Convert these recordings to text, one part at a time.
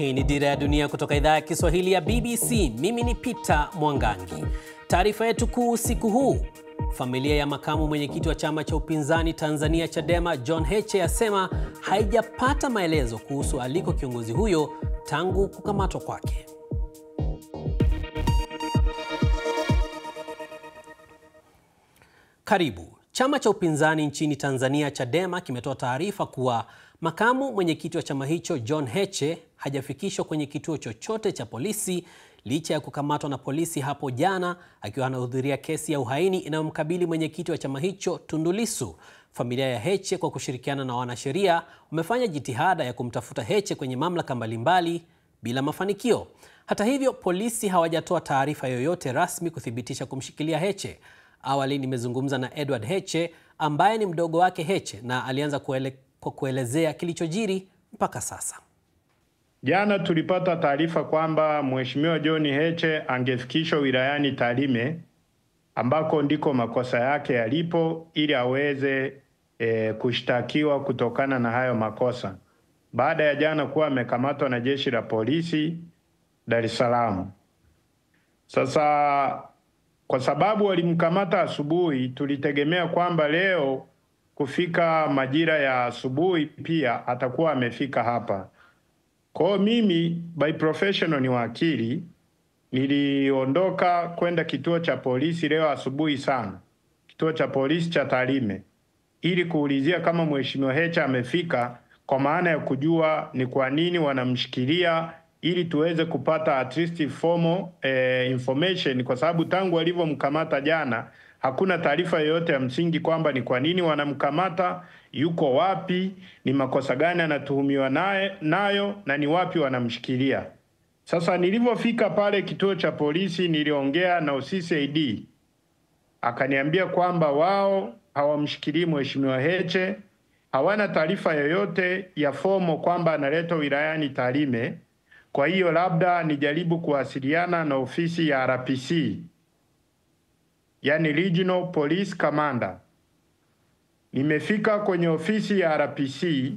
Hii ni Dira ya Dunia kutoka idhaa ya Kiswahili ya BBC. Mimi ni Peter Mwangangi. Taarifa yetu kuu usiku huu. Familia ya makamu mwenyekiti wa chama cha upinzani Tanzania Chadema John Heche asema haijapata maelezo kuhusu aliko kiongozi huyo tangu kukamatwa kwake. Karibu. Chama cha upinzani nchini Tanzania Chadema kimetoa taarifa kuwa makamu mwenyekiti wa chama hicho John Heche hajafikishwa kwenye kituo chochote cha polisi licha ya kukamatwa na polisi hapo jana akiwa anahudhuria kesi ya uhaini inayomkabili mwenyekiti wa chama hicho Tundu Lissu. Familia ya Heche kwa kushirikiana na wanasheria wamefanya jitihada ya kumtafuta Heche kwenye mamlaka mbalimbali bila mafanikio. Hata hivyo, polisi hawajatoa taarifa yoyote rasmi kuthibitisha kumshikilia Heche. Awali nimezungumza na Edward Heche ambaye ni mdogo wake Heche na alianza kuelezea kilichojiri mpaka sasa. Jana tulipata taarifa kwamba Mheshimiwa John Heche angefikishwa wilayani Tarime ambako ndiko makosa yake yalipo ili aweze kushtakiwa kutokana na hayo makosa. Baada ya jana kuwa amekamatwa na jeshi la polisi Dar es Salaam. Sasa kwa sababu walimkamata asubuhi, tulitegemea kwamba leo kufika majira ya asubuhi pia atakuwa amefika hapa. Kwa mimi by professional ni wakili, niliondoka kwenda kituo cha polisi leo asubuhi sana, kituo cha polisi cha Tarime, ili kuulizia kama Mheshimiwa Heche amefika, kwa maana ya kujua ni kwa nini wanamshikilia, ili tuweze kupata at least formal information, kwa sababu tangu walivyomkamata jana hakuna taarifa yoyote ya msingi kwamba ni kwa nini wanamkamata, yuko wapi, ni makosa gani anatuhumiwa nayo na ni wapi wanamshikilia. Sasa nilivyofika pale kituo cha polisi niliongea na OCCID, akaniambia kwamba wao hawamshikilii Mheshimiwa Heche, hawana taarifa yoyote ya fomo kwamba analetwa wilayani Tarime. Kwa hiyo labda nijaribu kuwasiliana na ofisi ya RPC, yani Regional Police Commander. Nimefika kwenye ofisi ya RPC,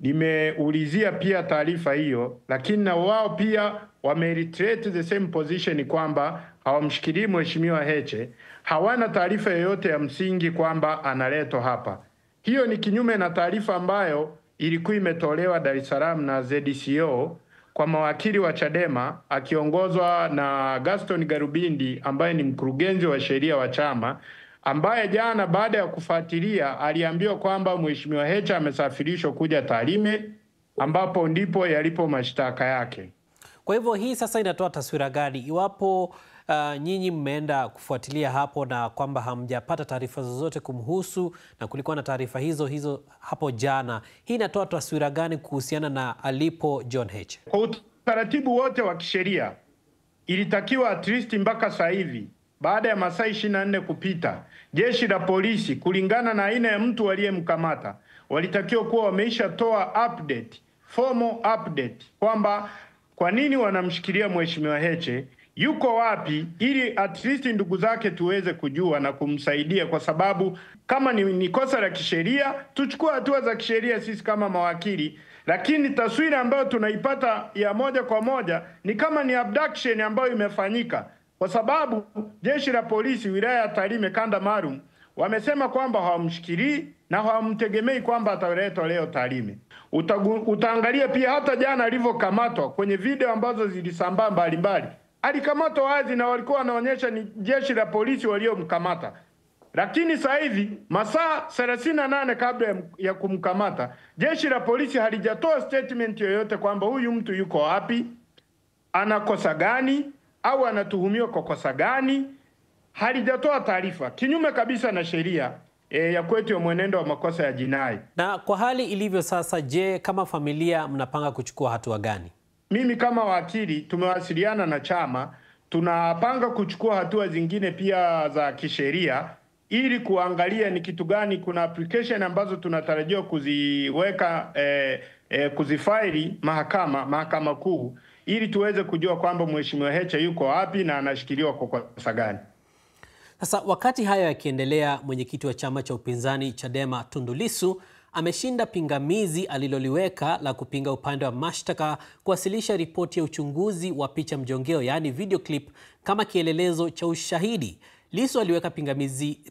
nimeulizia pia taarifa hiyo, lakini na wao pia wamereiterate the same position kwamba hawamshikilii Mheshimiwa Heche, hawana taarifa yoyote ya msingi kwamba analetwa hapa. Hiyo ni kinyume na taarifa ambayo ilikuwa imetolewa Dar es Salaam na ZDCO kwa mawakili wa Chadema akiongozwa na Gaston Garubindi ambaye ni mkurugenzi wa sheria wa chama, ambaye jana baada ya kufuatilia aliambiwa kwamba Mheshimiwa Heche amesafirishwa kuja Tarime ambapo ndipo yalipo mashtaka yake. Kwa hivyo hii sasa inatoa taswira gani iwapo nyinyi mmeenda kufuatilia hapo na kwamba hamjapata taarifa zozote kumhusu na kulikuwa na taarifa hizo hapo jana? Hii inatoa taswira gani kuhusiana na alipo John Heche? Kwa utaratibu wote wa kisheria ilitakiwa at least mpaka sasa hivi baada ya masaa 24 kupita, jeshi la polisi kulingana na aina ya mtu aliyemkamata walitakiwa kuwa wameisha toa update, formal update kwamba kwa nini wanamshikilia Mheshimiwa Heche, yuko wapi, ili at least ndugu zake tuweze kujua na kumsaidia, kwa sababu kama ni kosa la kisheria tuchukue hatua za kisheria sisi kama mawakili, lakini taswira ambayo tunaipata ya moja kwa moja ni kama ni abduction ambayo imefanyika, kwa sababu jeshi la polisi wilaya ya Tarime kanda maalum wamesema kwamba hawamshikilii na hawamtegemei kwamba ataletwa leo Tarime. Utaangalia pia hata jana alivyokamatwa kwenye video ambazo zilisambaa mbalimbali, alikamatwa wazi na walikuwa wanaonyesha ni jeshi la polisi waliomkamata. Lakini sasa hivi masaa 38 kabla ya kumkamata, jeshi la polisi halijatoa statement yoyote kwamba huyu mtu yuko wapi, ana kosa gani au anatuhumiwa kwa kosa gani. Halijatoa taarifa, kinyume kabisa na sheria ya kwetu ya mwenendo wa makosa ya jinai. Na kwa hali ilivyo sasa, je, kama familia mnapanga kuchukua hatua gani? Mimi kama wakili tumewasiliana na chama, tunapanga kuchukua hatua zingine pia za kisheria ili kuangalia ni kitu gani. Kuna application ambazo tunatarajiwa kuziweka kuzifaili mahakama kuu ili tuweze kujua kwamba Mheshimiwa Heche yuko wapi na anashikiliwa kwa kosa gani. Sasa wakati hayo yakiendelea, mwenyekiti wa chama cha upinzani Chadema Tundu Lissu ameshinda pingamizi aliloliweka la kupinga upande wa mashtaka kuwasilisha ripoti ya uchunguzi wa picha mjongeo, yaani video clip, kama kielelezo cha ushahidi. Lissu aliweka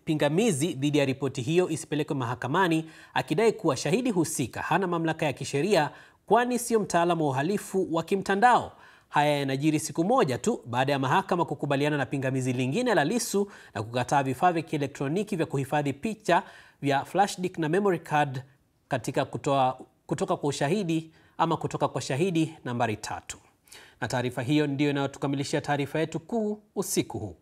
pingamizi dhidi ya ripoti hiyo isipelekwe mahakamani, akidai kuwa shahidi husika hana mamlaka ya kisheria kwani sio mtaalamu wa uhalifu wa kimtandao. Haya yanajiri siku moja tu baada ya mahakama kukubaliana na pingamizi lingine la Lissu na kukataa vifaa vya kielektroniki vya kuhifadhi picha vya flash disk na memory card katika kutoka kwa shahidi nambari 3. Na taarifa hiyo ndiyo inayotukamilishia taarifa yetu kuu usiku huu.